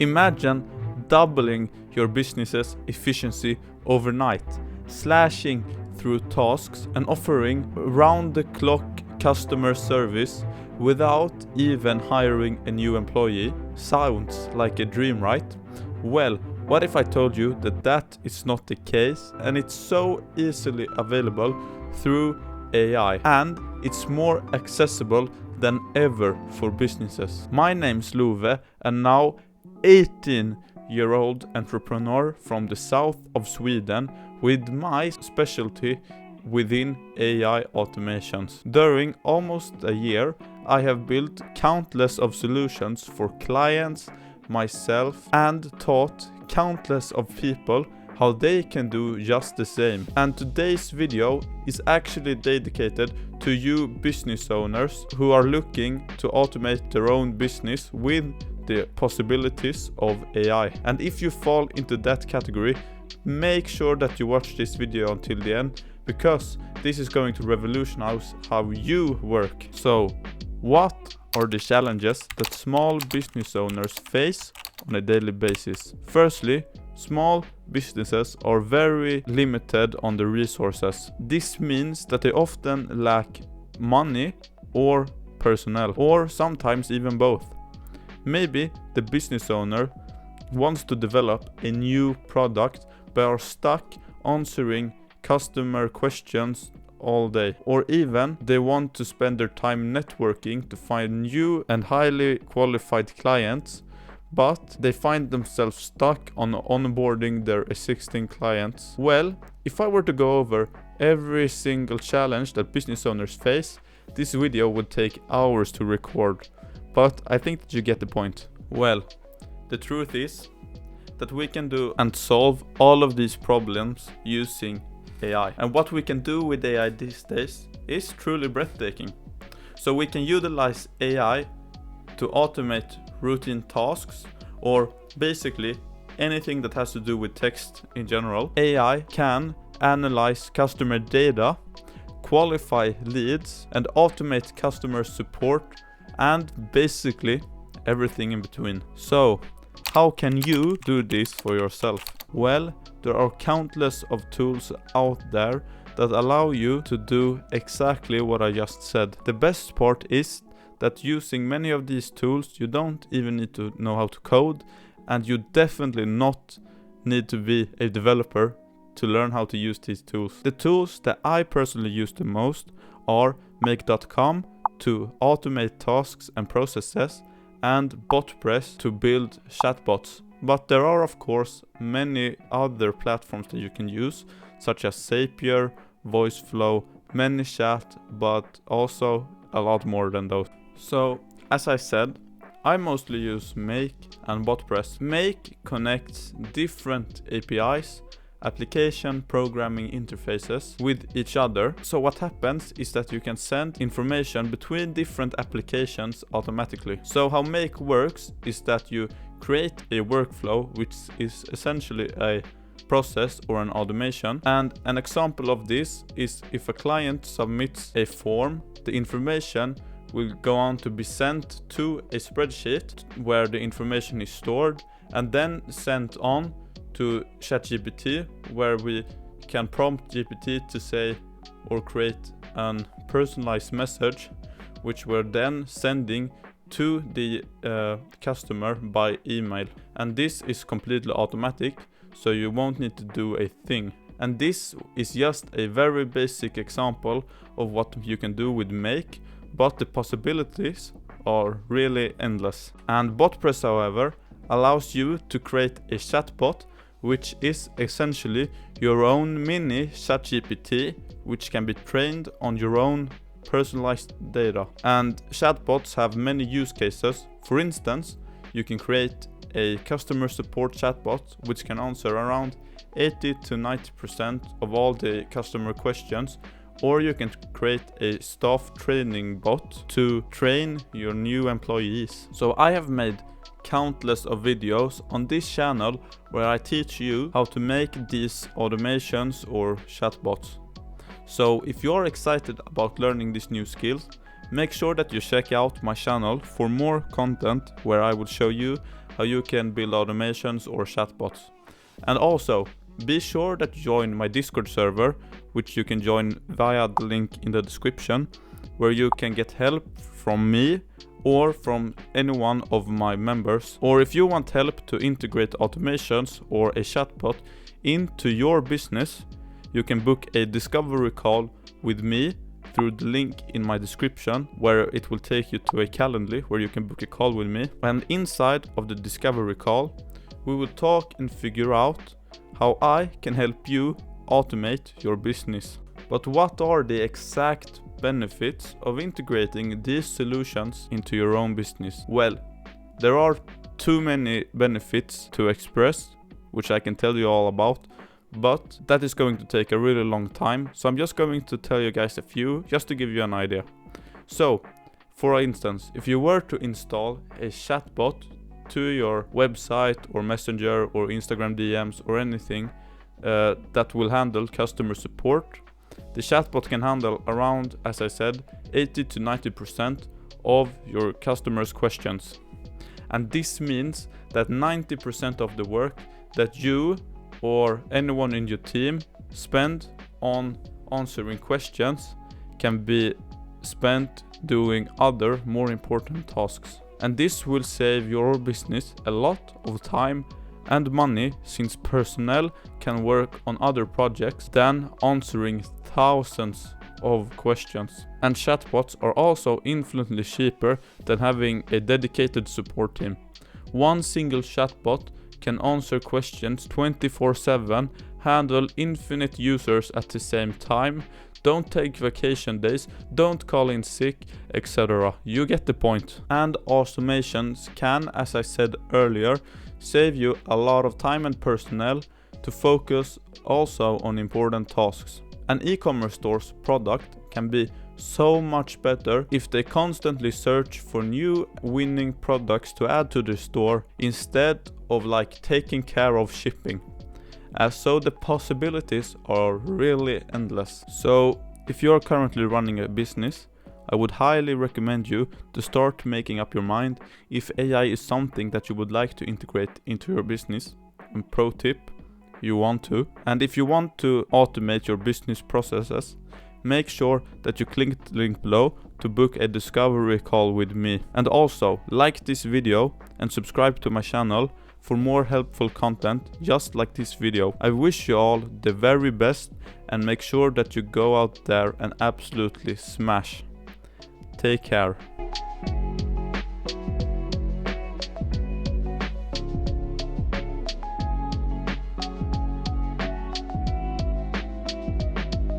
Imagine doubling your business's efficiency overnight, slashing through tasks and offering round-the-clock customer service without even hiring a new employee. Sounds like a dream, right? Well, what if I told you that that is not the case and it's so easily available through AI and it's more accessible than ever for businesses? My name's Love, and now 18-year-old entrepreneur from the south of Sweden with my specialty within AI automations. During almost a year, I have built countless of solutions for clients, myself, and taught countless of people how they can do just the same. And today's video is actually dedicated to you business owners who are looking to automate their own business with the possibilities of AI. And if you fall into that category, make sure that you watch this video until the end, because this is going to revolutionize how you work. So, what are the challenges that small business owners face on a daily basis? Firstly, small businesses are very limited on the resources. This means that they often lack money or personnel, or sometimes even both. Maybe the business owner wants to develop a new product but are stuck answering customer questions all day, or even they want to spend their time networking to find new and highly qualified clients, but they find themselves stuck on onboarding their existing clients. Well, if I were to go over every single challenge that business owners face, this video would take hours to record, but I think that you get the point. Well, the truth is that we can do and solve all of these problems using AI. And what we can do with AI these days is truly breathtaking. So we can utilize AI to automate routine tasks, or basically anything that has to do with text in general. AI can analyze customer data, qualify leads, and automate customer support, and basically everything in between. So, how can you do this for yourself? Well, there are countless of tools out there that allow you to do exactly what I just said. The best part is that using many of these tools, you don't even need to know how to code, and you definitely not need to be a developer to learn how to use these tools. The tools that I personally use the most are make.com to automate tasks and processes, and Botpress to build chatbots. But there are of course many other platforms that you can use, such as Zapier, VoiceFlow, ManyChat, but also a lot more than those. So, as I said, I mostly use Make and Botpress. Make connects different APIs, application programming interfaces, with each other. So what happens is that you can send information between different applications automatically. So how Make works is that you create a workflow, which is essentially a process or an automation. And an example of this is if a client submits a form, the information will go on to be sent to a spreadsheet where the information is stored and then sent on to ChatGPT, where we can prompt GPT to say or create a personalized message, which we're then sending to the customer by email. And this is completely automatic, so you won't need to do a thing. And this is just a very basic example of what you can do with Make, but the possibilities are really endless. And Botpress, however, allows you to create a chatbot, which is essentially your own mini ChatGPT, which can be trained on your own personalized data. And chatbots have many use cases. For instance, you can create a customer support chatbot which can answer around 80 to 90% of all the customer questions, or you can create a staff training bot to train your new employees. So I have made countless of videos on this channel where I teach you how to make these automations or chatbots. So if you're excited about learning these new skills, make sure that you check out my channel for more content where I will show you how you can build automations or chatbots. And also, be sure that you join my Discord server, which you can join via the link in the description, where you can get help from me or from any one of my members. Or if you want help to integrate automations or a chatbot into your business, you can book a discovery call with me through the link in my description, where it will take you to a Calendly where you can book a call with me. And inside of the discovery call, we will talk and figure out how I can help you automate your business. But what are the exact benefits of integrating these solutions into your own business? Well, there are too many benefits to express, which I can tell you all about, but that is going to take a really long time, so I'm just going to tell you guys a few, just to give you an idea. So, for instance, if you were to install a chatbot to your website or Messenger or Instagram DMs or anything that will handle customer support, the chatbot can handle around, as I said, 80 to 90% of your customers' questions. And this means that 90% of the work that you or anyone in your team spend on answering questions can be spent doing other more important tasks. And this will save your business a lot of time and money, since personnel can work on other projects than answering thousands of questions. And chatbots are also infinitely cheaper than having a dedicated support team. One single chatbot can answer questions 24/7, handle infinite users at the same time, don't take vacation days, don't call in sick, etc. You get the point. And automations can, as I said earlier, save you a lot of time and personnel to focus also on important tasks. An e-commerce store's product can be so much better if they constantly search for new winning products to add to the store instead of taking care of shipping. So the possibilities are really endless. So if you are currently running a business, I would highly recommend you to start making up your mind if AI is something that you would like to integrate into your business. And pro tip, you want to. And if you want to automate your business processes, make sure that you click the link below to book a discovery call with me. And also, like this video and subscribe to my channel for more helpful content just like this video. I wish you all the very best, and make sure that you go out there and absolutely smash. Take care.